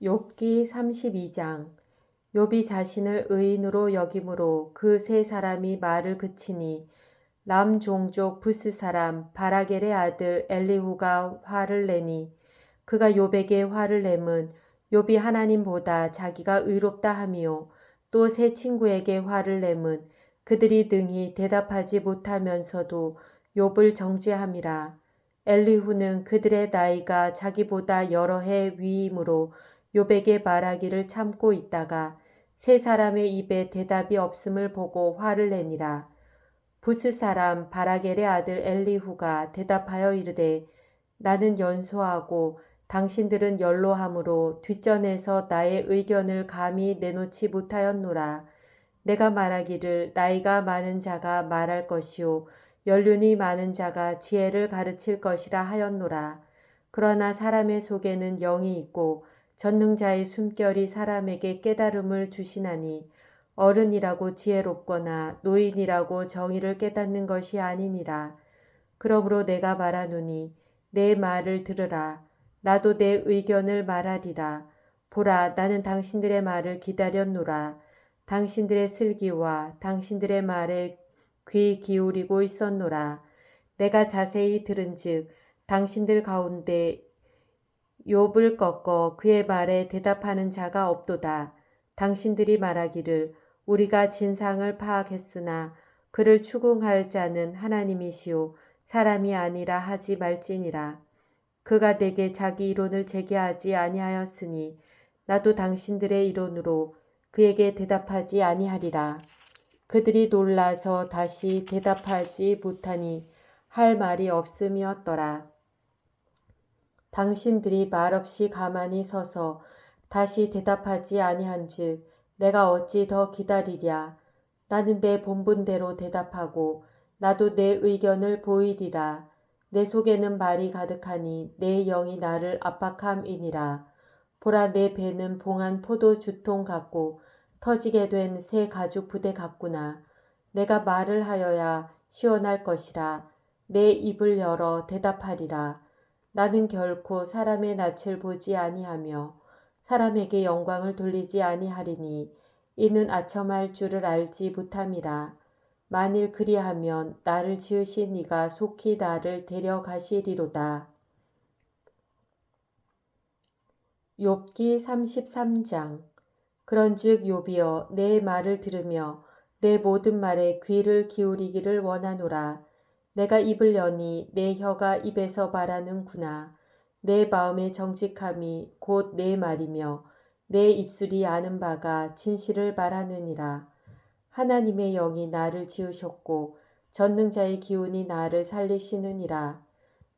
욥기 32장. 욥이 자신을 의인으로 여김으로 그 세 사람이 말을 그치니 람 종족 부스 사람 바라겔의 아들 엘리후가 화를 내니 그가 욥에게 화를 내면 욥이 하나님보다 자기가 의롭다 함이요 또 세 친구에게 화를 내면 그들이 능히 대답하지 못하면서도 욥을 정죄함이라. 엘리후는 그들의 나이가 자기보다 여러 해 위이므로 욥에게 말하기를 참고 있다가 세 사람의 입에 대답이 없음을 보고 화를 내니라. 부스 사람 바라겔의 아들 엘리후가 대답하여 이르되 나는 연소하고 당신들은 연로함으로 뒷전에서 나의 의견을 감히 내놓지 못하였노라. 내가 말하기를 나이가 많은 자가 말할 것이요 연륜이 많은 자가 지혜를 가르칠 것이라 하였노라. 그러나 사람의 속에는 영이 있고 전능자의 숨결이 사람에게 깨달음을 주시나니 어른이라고 지혜롭거나 노인이라고 정의를 깨닫는 것이 아니니라. 그러므로 내가 말하노니 내 말을 들으라. 나도 내 의견을 말하리라. 보라, 나는 당신들의 말을 기다렸노라. 당신들의 슬기와 당신들의 말에 귀 기울이고 있었노라. 내가 자세히 들은즉 당신들 가운데 욥을 꺾어 그의 말에 대답하는 자가 없도다. 당신들이 말하기를 우리가 진상을 파악했으나 그를 추궁할 자는 하나님이시오 사람이 아니라 하지 말지니라. 그가 내게 자기 이론을 제기하지 아니하였으니 나도 당신들의 이론으로 그에게 대답하지 아니하리라. 그들이 놀라서 다시 대답하지 못하니 할 말이 없음이었더라. 당신들이 말없이 가만히 서서 다시 대답하지 아니한즉 내가 어찌 더 기다리랴. 나는 내 본분대로 대답하고 나도 내 의견을 보이리라. 내 속에는 말이 가득하니 내 영이 나를 압박함이니라. 보라, 내 배는 봉한 포도 주통 같고 터지게 된 새 가죽 부대 같구나. 내가 말을 하여야 시원할 것이라. 내 입을 열어 대답하리라. 나는 결코 사람의 낯을 보지 아니하며 사람에게 영광을 돌리지 아니하리니 이는 아첨할 줄을 알지 못함이라. 만일 그리하면 나를 지으신 이가 속히 나를 데려가시리로다. 욥기 33장. 그런즉 욥이여 내 말을 들으며 내 모든 말에 귀를 기울이기를 원하노라. 내가 입을 여니 내 혀가 입에서 말하는구나. 내 마음의 정직함이 곧 내 말이며 내 입술이 아는 바가 진실을 말하느니라. 하나님의 영이 나를 지으셨고 전능자의 기운이 나를 살리시느니라.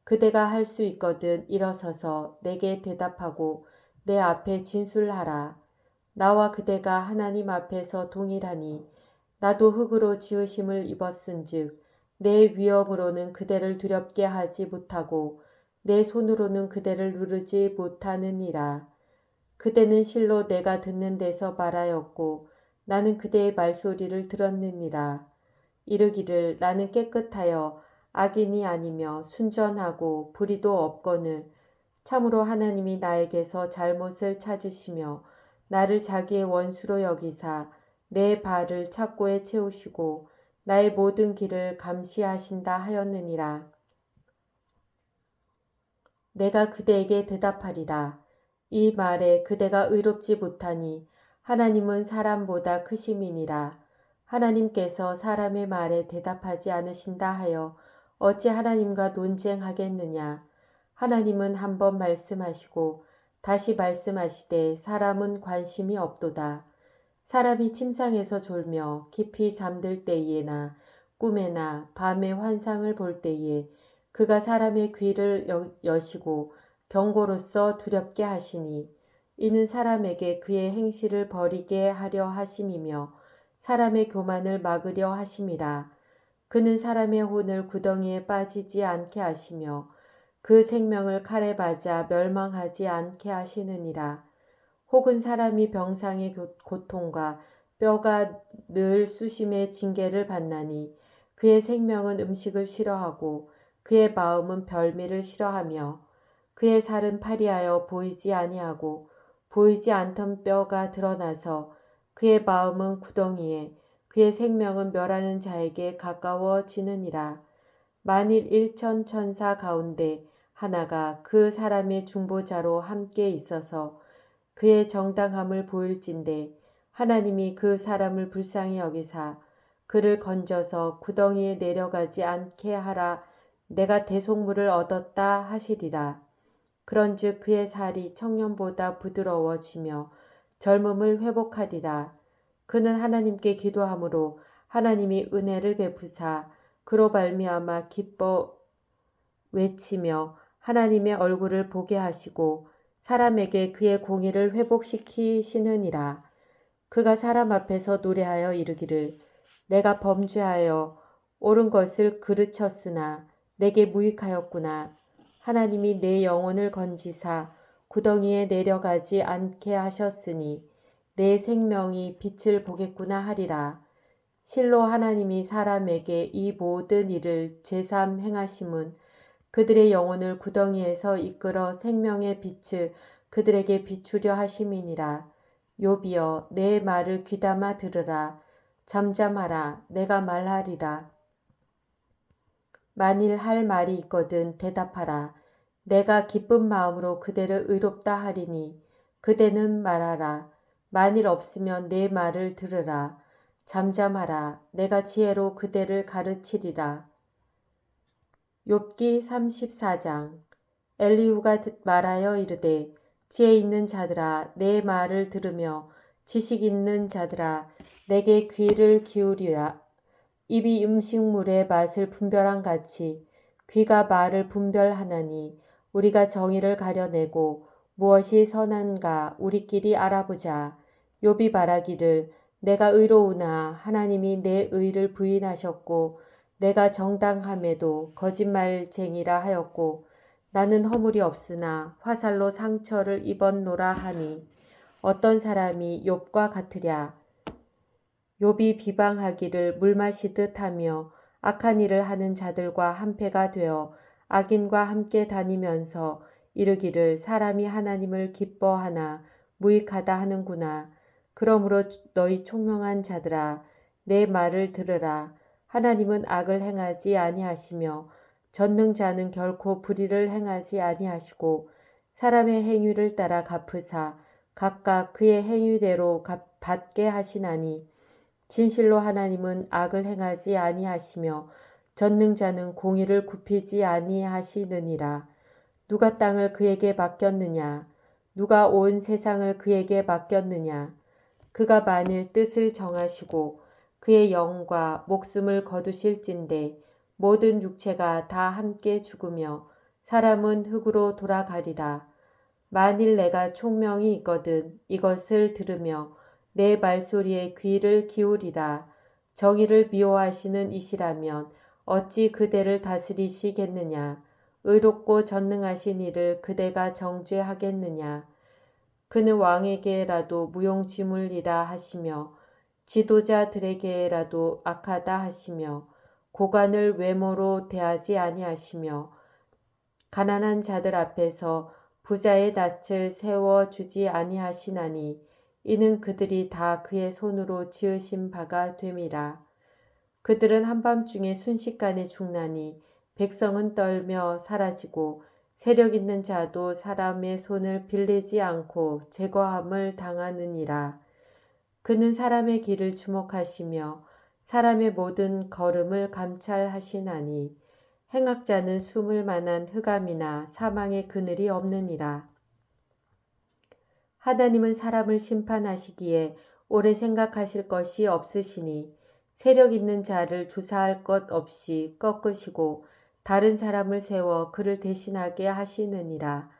그대가 할 수 있거든 일어서서 내게 대답하고 내 앞에 진술하라. 나와 그대가 하나님 앞에서 동일하니 나도 흙으로 지으심을 입었은즉 내 위엄으로는 그대를 두렵게 하지 못하고 내 손으로는 그대를 누르지 못하느니라. 그대는 실로 내가 듣는 데서 말하였고 나는 그대의 말소리를 들었느니라. 이르기를 나는 깨끗하여 악인이 아니며 순전하고 불의도 없거늘 참으로 하나님이 나에게서 잘못을 찾으시며 나를 자기의 원수로 여기사 내 발을 착고에 채우시고 나의 모든 길을 감시하신다 하였느니라. 내가 그대에게 대답하리라. 이 말에 그대가 의롭지 못하니 하나님은 사람보다 크심이니라. 하나님께서 사람의 말에 대답하지 않으신다 하여 어찌 하나님과 논쟁하겠느냐. 하나님은 한 번 말씀하시고 다시 말씀하시되 사람은 관심이 없도다. 사람이 침상에서 졸며 깊이 잠들 때에나 꿈에나 밤에 환상을 볼 때에 그가 사람의 귀를 여시고 경고로써 두렵게 하시니 이는 사람에게 그의 행실을 버리게 하려 하심이며 사람의 교만을 막으려 하심이라. 그는 사람의 혼을 구덩이에 빠지지 않게 하시며 그 생명을 칼에 맞아 멸망하지 않게 하시느니라. 혹은 사람이 병상의 고통과 뼈가 늘 수심의 징계를 받나니 그의 생명은 음식을 싫어하고 그의 마음은 별미를 싫어하며 그의 살은 파리하여 보이지 아니하고 보이지 않던 뼈가 드러나서 그의 마음은 구덩이에 그의 생명은 멸하는 자에게 가까워지느니라. 만일 일천 천사 가운데 하나가 그 사람의 중보자로 함께 있어서 그의 정당함을 보일진대 하나님이 그 사람을 불쌍히 여기사 그를 건져서 구덩이에 내려가지 않게 하라. 내가 대속물을 얻었다 하시리라. 그런즉 그의 살이 청년보다 부드러워지며 젊음을 회복하리라. 그는 하나님께 기도함으로 하나님이 은혜를 베푸사 그로 말미암아 기뻐 외치며 하나님의 얼굴을 보게 하시고 사람에게 그의 공의를 회복시키시느니라. 그가 사람 앞에서 노래하여 이르기를 내가 범죄하여 옳은 것을 그르쳤으나 내게 무익하였구나. 하나님이 내 영혼을 건지사 구덩이에 내려가지 않게 하셨으니 내 생명이 빛을 보겠구나 하리라. 실로 하나님이 사람에게 이 모든 일을 제삼 행하심은 그들의 영혼을 구덩이에서 이끌어 생명의 빛을 그들에게 비추려 하심이니라. 욥이여 내 말을 귀담아 들으라. 잠잠하라. 내가 말하리라. 만일 할 말이 있거든 대답하라. 내가 기쁜 마음으로 그대를 의롭다 하리니 그대는 말하라. 만일 없으면 내 말을 들으라. 잠잠하라. 내가 지혜로 그대를 가르치리라. 욥기 34장. 엘리후가 말하여 이르되 지혜 있는 자들아 내 말을 들으며 지식 있는 자들아 내게 귀를 기울이라. 입이 음식물의 맛을 분별한 같이 귀가 말을 분별하나니 우리가 정의를 가려내고 무엇이 선한가 우리끼리 알아보자. 욥이 말하기를 내가 의로우나 하나님이 내 의를 부인하셨고 내가 정당함에도 거짓말쟁이라 하였고 나는 허물이 없으나 화살로 상처를 입었노라 하니 어떤 사람이 욥과 같으랴. 욥이 비방하기를 물 마시듯 하며 악한 일을 하는 자들과 한패가 되어 악인과 함께 다니면서 이르기를 사람이 하나님을 기뻐하나 무익하다 하는구나. 그러므로 너희 총명한 자들아 내 말을 들으라. 하나님은 악을 행하지 아니하시며 전능자는 결코 불의를 행하지 아니하시고 사람의 행위를 따라 갚으사 각각 그의 행위대로 받게 하시나니 진실로 하나님은 악을 행하지 아니하시며 전능자는 공의를 굽히지 아니하시느니라. 누가 땅을 그에게 맡겼느냐? 누가 온 세상을 그에게 맡겼느냐? 그가 만일 뜻을 정하시고 그의 영과 목숨을 거두실진대 모든 육체가 다 함께 죽으며 사람은 흙으로 돌아가리라. 만일 내가 총명이 있거든 이것을 들으며 내 말소리에 귀를 기울이라. 정의를 미워하시는 이시라면 어찌 그대를 다스리시겠느냐. 의롭고 전능하신 이를 그대가 정죄하겠느냐. 그는 왕에게라도 무용지물이라 하시며 지도자들에게라도 악하다 하시며 고관을 외모로 대하지 아니하시며 가난한 자들 앞에서 부자의 낯을 세워주지 아니하시나니 이는 그들이 다 그의 손으로 지으신 바가 됨이라. 그들은 한밤중에 순식간에 죽나니 백성은 떨며 사라지고 세력 있는 자도 사람의 손을 빌리지 않고 제거함을 당하느니라. 그는 사람의 길을 주목하시며 사람의 모든 걸음을 감찰하시나니 행악자는 숨을 만한 흑암이나 사망의 그늘이 없느니라. 하나님은 사람을 심판하시기에 오래 생각하실 것이 없으시니 세력 있는 자를 조사할 것 없이 꺾으시고 다른 사람을 세워 그를 대신하게 하시느니라.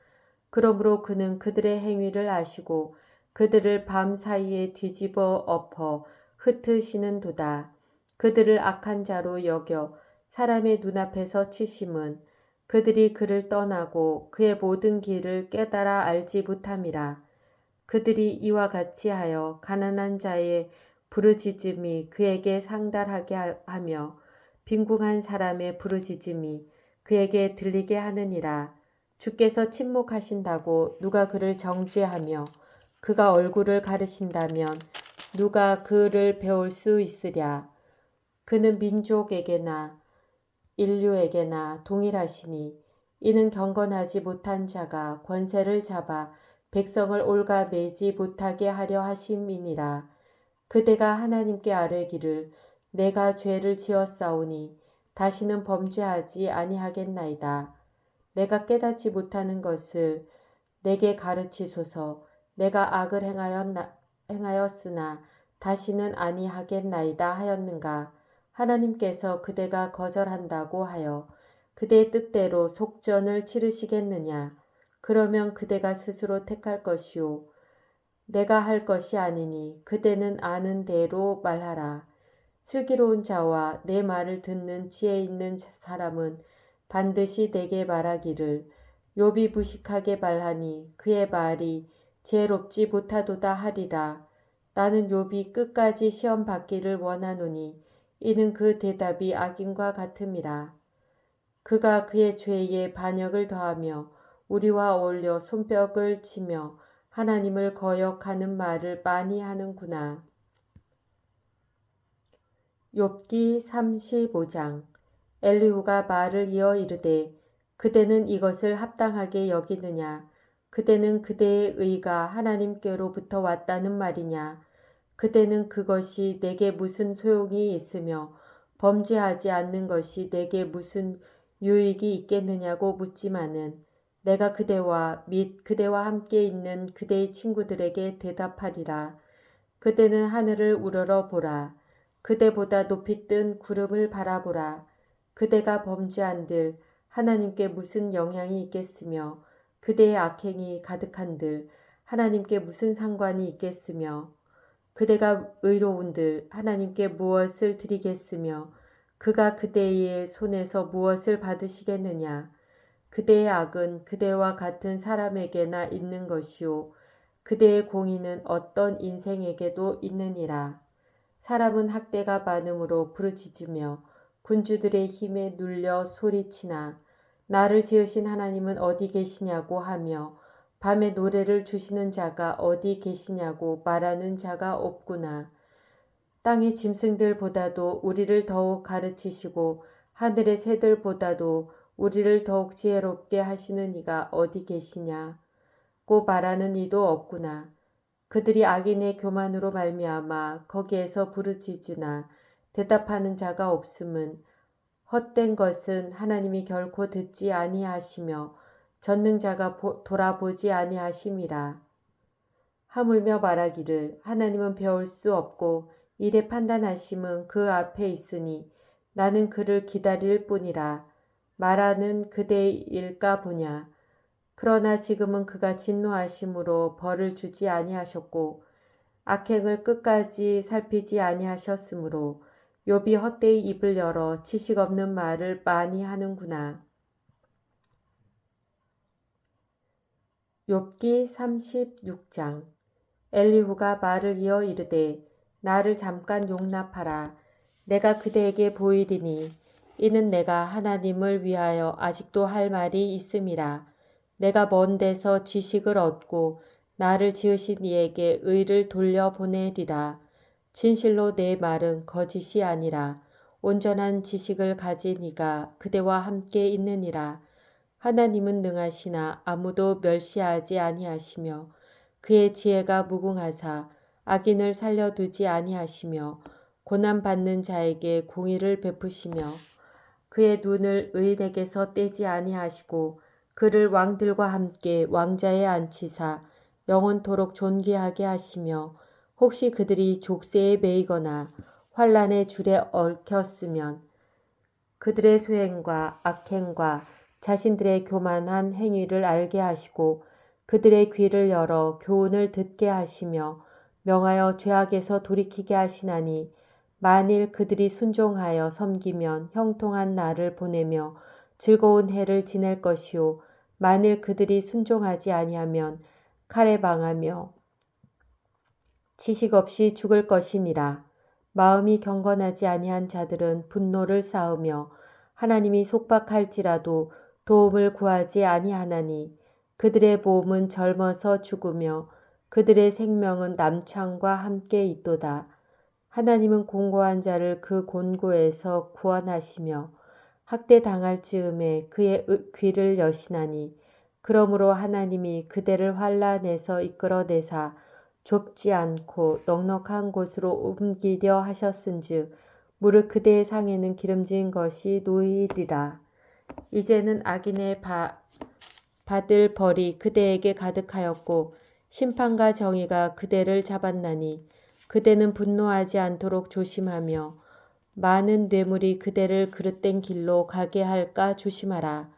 그러므로 그는 그들의 행위를 아시고 그들을 밤 사이에 뒤집어 엎어 흩으시는도다. 그들을 악한 자로 여겨 사람의 눈앞에서 치심은 그들이 그를 떠나고 그의 모든 길을 깨달아 알지 못함이라. 그들이 이와 같이 하여 가난한 자의 부르짖음이 그에게 상달하게 하며 빈궁한 사람의 부르짖음이 그에게 들리게 하느니라. 주께서 침묵하신다고 누가 그를 정죄하며 그가 얼굴을 가르신다면 누가 그를 배울 수 있으랴. 그는 민족에게나 인류에게나 동일하시니 이는 경건하지 못한 자가 권세를 잡아 백성을 올가매지 못하게 하려 하심이니라. 그대가 하나님께 아뢰기를 내가 죄를 지었사오니 다시는 범죄하지 아니하겠나이다. 내가 깨닫지 못하는 것을 내게 가르치소서. 내가 악을 행하였으나 다시는 아니하겠나이다 하였는가. 하나님께서 그대가 거절한다고 하여 그대의 뜻대로 속전을 치르시겠느냐. 그러면 그대가 스스로 택할 것이요 내가 할 것이 아니니 그대는 아는 대로 말하라. 슬기로운 자와 내 말을 듣는 지혜 있는 사람은 반드시 내게 말하기를 욥이 무식하게 말하니 그의 말이 지혜롭지 못하도다 하리라. 나는 욥이 끝까지 시험 받기를 원하노니 이는 그 대답이 악인과 같음이라. 그가 그의 죄에 반역을 더하며 우리와 어울려 손뼉을 치며 하나님을 거역하는 말을 많이 하는구나. 욥기 35장. 엘리후가 말을 이어 이르되 그대는 이것을 합당하게 여기느냐. 그대는 그대의 의가 하나님께로부터 왔다는 말이냐. 그대는 그것이 내게 무슨 소용이 있으며 범죄하지 않는 것이 내게 무슨 유익이 있겠느냐고 묻지만은 내가 그대와 및 그대와 함께 있는 그대의 친구들에게 대답하리라. 그대는 하늘을 우러러 보라. 그대보다 높이 뜬 구름을 바라보라. 그대가 범죄한들 하나님께 무슨 영향이 있겠으며 그대의 악행이 가득한들 하나님께 무슨 상관이 있겠으며 그대가 의로운들 하나님께 무엇을 드리겠으며 그가 그대의 손에서 무엇을 받으시겠느냐. 그대의 악은 그대와 같은 사람에게나 있는 것이요 그대의 공의는 어떤 인생에게도 있느니라. 사람은 학대가 많음으로 부르짖으며 군주들의 힘에 눌려 소리치나 나를 지으신 하나님은 어디 계시냐고 하며 밤에 노래를 주시는 자가 어디 계시냐고 말하는 자가 없구나. 땅의 짐승들보다도 우리를 더욱 가르치시고 하늘의 새들보다도 우리를 더욱 지혜롭게 하시는 이가 어디 계시냐고 말하는 이도 없구나. 그들이 악인의 교만으로 말미암아 거기에서 부르짖으나 대답하는 자가 없음은 헛된 것은 하나님이 결코 듣지 아니하시며 전능자가 돌아보지 아니하심이라. 하물며 말하기를 하나님은 배울 수 없고 일의 판단하심은 그 앞에 있으니 나는 그를 기다릴 뿐이라. 말하는 그대일까 보냐. 그러나 지금은 그가 진노하심으로 벌을 주지 아니하셨고 악행을 끝까지 살피지 아니하셨으므로 욥이 헛되이 입을 열어 지식 없는 말을 많이 하는구나. 욥기 36장. 엘리후가 말을 이어 이르되 나를 잠깐 용납하라. 내가 그대에게 보이리니 이는 내가 하나님을 위하여 아직도 할 말이 있음이라. 내가 먼 데서 지식을 얻고 나를 지으신 이에게 의를 돌려보내리라. 진실로 내 말은 거짓이 아니라 온전한 지식을 가진 이가 그대와 함께 있느니라. 하나님은 능하시나 아무도 멸시하지 아니하시며 그의 지혜가 무궁하사 악인을 살려두지 아니하시며 고난받는 자에게 공의를 베푸시며 그의 눈을 의인에게서 떼지 아니하시고 그를 왕들과 함께 왕자에 앉히사 영원토록 존귀하게 하시며 혹시 그들이 족쇄에 매이거나 환란의 줄에 얽혔으면 그들의 소행과 악행과 자신들의 교만한 행위를 알게 하시고 그들의 귀를 열어 교훈을 듣게 하시며 명하여 죄악에서 돌이키게 하시나니 만일 그들이 순종하여 섬기면 형통한 날을 보내며 즐거운 해를 지낼 것이요 만일 그들이 순종하지 아니하면 칼에 방하며 지식 없이 죽을 것이니라. 마음이 경건하지 아니한 자들은 분노를 쌓으며 하나님이 속박할지라도 도움을 구하지 아니하나니 그들의 몸은 젊어서 죽으며 그들의 생명은 남창과 함께 있도다. 하나님은 공고한 자를 그 곤고에서 구원하시며 학대당할 즈음에 그의 귀를 여시나니 그러므로 하나님이 그대를 환란에서 이끌어내사 좁지 않고 넉넉한 곳으로 옮기려 하셨은즉 무릇 그대의 상에는 기름진 것이 놓이리라. 이제는 악인의 받을 벌이 그대에게 가득하였고 심판과 정의가 그대를 잡았나니 그대는 분노하지 않도록 조심하며 많은 뇌물이 그대를 그릇된 길로 가게 할까 조심하라.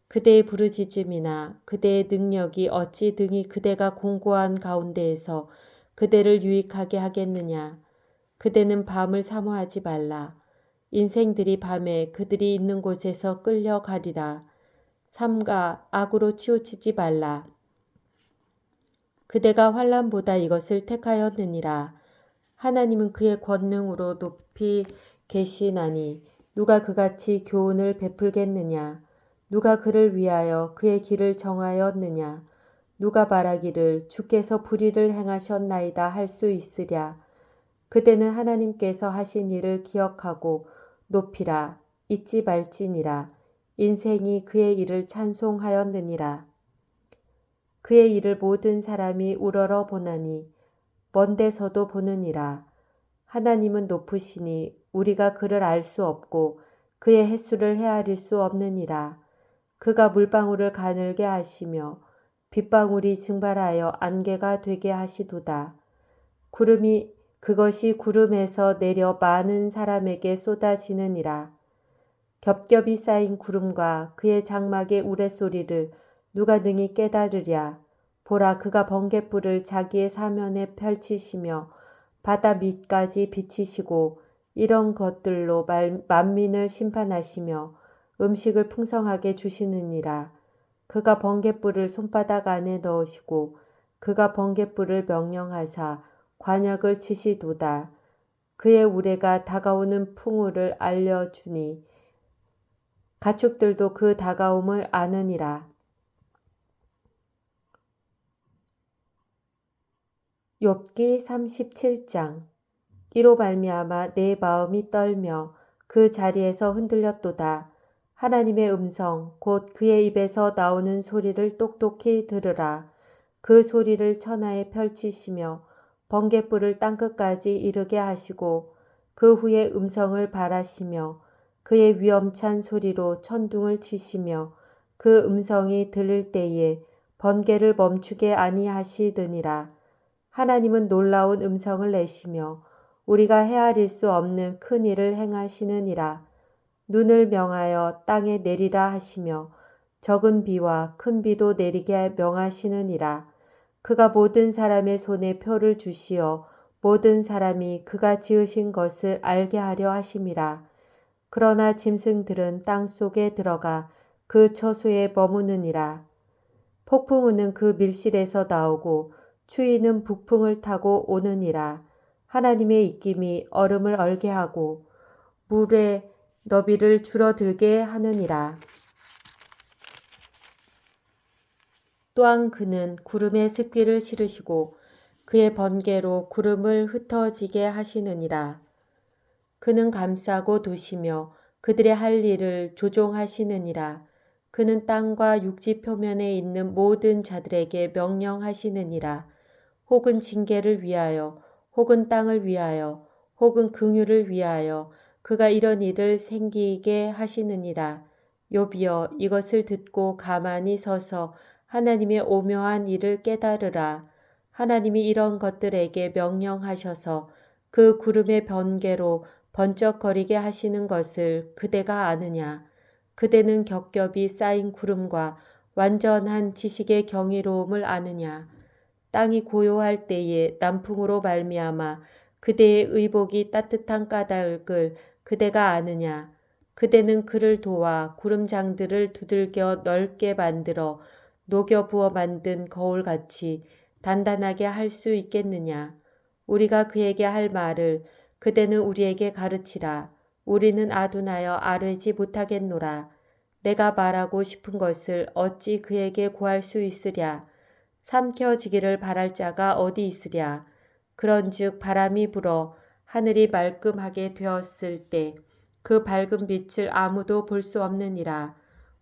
그대의 부르짖음이나 그대의 능력이 어찌 등이 그대가 공고한 가운데에서 그대를 유익하게 하겠느냐. 그대는 밤을 사모하지 말라. 인생들이 밤에 그들이 있는 곳에서 끌려가리라. 삼가 악으로 치우치지 말라. 그대가 환난보다 이것을 택하였느니라. 하나님은 그의 권능으로 높이 계시나니 누가 그같이 교훈을 베풀겠느냐. 누가 그를 위하여 그의 길을 정하였느냐. 누가 말하기를 주께서 불의를 행하셨나이다 할 수 있으랴. 그대는 하나님께서 하신 일을 기억하고 높이라. 잊지 말지니라. 인생이 그의 일을 찬송하였느니라. 그의 일을 모든 사람이 우러러 보나니 먼 데서도 보느니라. 하나님은 높으시니 우리가 그를 알 수 없고 그의 횟수를 헤아릴 수 없느니라. 그가 물방울을 가늘게 하시며 빗방울이 증발하여 안개가 되게 하시도다. 그것이 구름에서 내려 많은 사람에게 쏟아지느니라. 겹겹이 쌓인 구름과 그의 장막의 우레소리를 누가 능히 깨달으랴. 보라, 그가 번갯불을 자기의 사면에 펼치시며 바다 밑까지 비치시고 이런 것들로 만민을 심판하시며 음식을 풍성하게 주시느니라. 그가 번갯불을 손바닥 안에 넣으시고 그가 번갯불을 명령하사 관역을 치시도다. 그의 우레가 다가오는 풍우를 알려주니 가축들도 그 다가옴을 아느니라. 욥기 37장. 이로 말미암아 내 마음이 떨며 그 자리에서 흔들렸도다. 하나님의 음성 곧 그의 입에서 나오는 소리를 똑똑히 들으라. 그 소리를 천하에 펼치시며 번갯불을 땅끝까지 이르게 하시고 그 후에 음성을 발하시며 그의 위엄찬 소리로 천둥을 치시며 그 음성이 들릴 때에 번개를 멈추게 아니하시느니라. 하나님은 놀라운 음성을 내시며 우리가 헤아릴 수 없는 큰 일을 행하시느니라. 눈을 명하여 땅에 내리라 하시며 적은 비와 큰 비도 내리게 명하시느니라. 그가 모든 사람의 손에 표를 주시어 모든 사람이 그가 지으신 것을 알게 하려 하심이라. 그러나 짐승들은 땅 속에 들어가 그 처소에 머무느니라. 폭풍우는 그 밀실에서 나오고 추위는 북풍을 타고 오느니라. 하나님의 입김이 얼음을 얼게 하고 물의 너비를 줄어들게 하느니라. 또한 그는 구름에 습기를 실으시고 그의 번개로 구름을 흩어지게 하시느니라. 그는 감싸고 도시며 그들의 할 일을 조종하시느니라. 그는 땅과 육지 표면에 있는 모든 자들에게 명령하시느니라. 혹은 징계를 위하여 혹은 땅을 위하여 혹은 긍휼을 위하여 그가 이런 일을 생기게 하시느니라. 욥이여, 이것을 듣고 가만히 서서 하나님의 오묘한 일을 깨달으라. 하나님이 이런 것들에게 명령하셔서 그 구름의 번개로 번쩍거리게 하시는 것을 그대가 아느냐. 그대는 겹겹이 쌓인 구름과 완전한 지식의 경이로움을 아느냐. 땅이 고요할 때에 남풍으로 말미암아 그대의 의복이 따뜻한 까닭을 그대가 아느냐. 그대는 그를 도와 구름장들을 두들겨 넓게 만들어 녹여 부어 만든 거울같이 단단하게 할 수 있겠느냐. 우리가 그에게 할 말을 그대는 우리에게 가르치라. 우리는 아둔하여 아뢰지 못하겠노라. 내가 말하고 싶은 것을 어찌 그에게 고할 수 있으랴. 삼켜지기를 바랄 자가 어디 있으랴. 그런즉 바람이 불어 하늘이 말끔하게 되었을 때 그 밝은 빛을 아무도 볼 수 없느니라.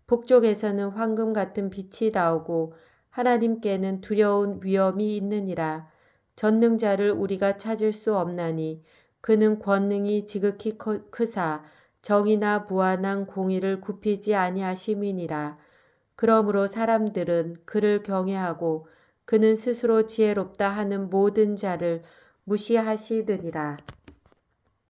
북쪽에서는 황금 같은 빛이 나오고 하나님께는 두려운 위엄이 있느니라. 전능자를 우리가 찾을 수 없나니 그는 권능이 지극히 크사 정의나 무한한 공의를 굽히지 아니하심이니라. 그러므로 사람들은 그를 경외하고 그는 스스로 지혜롭다 하는 모든 자를 무시하시느니라.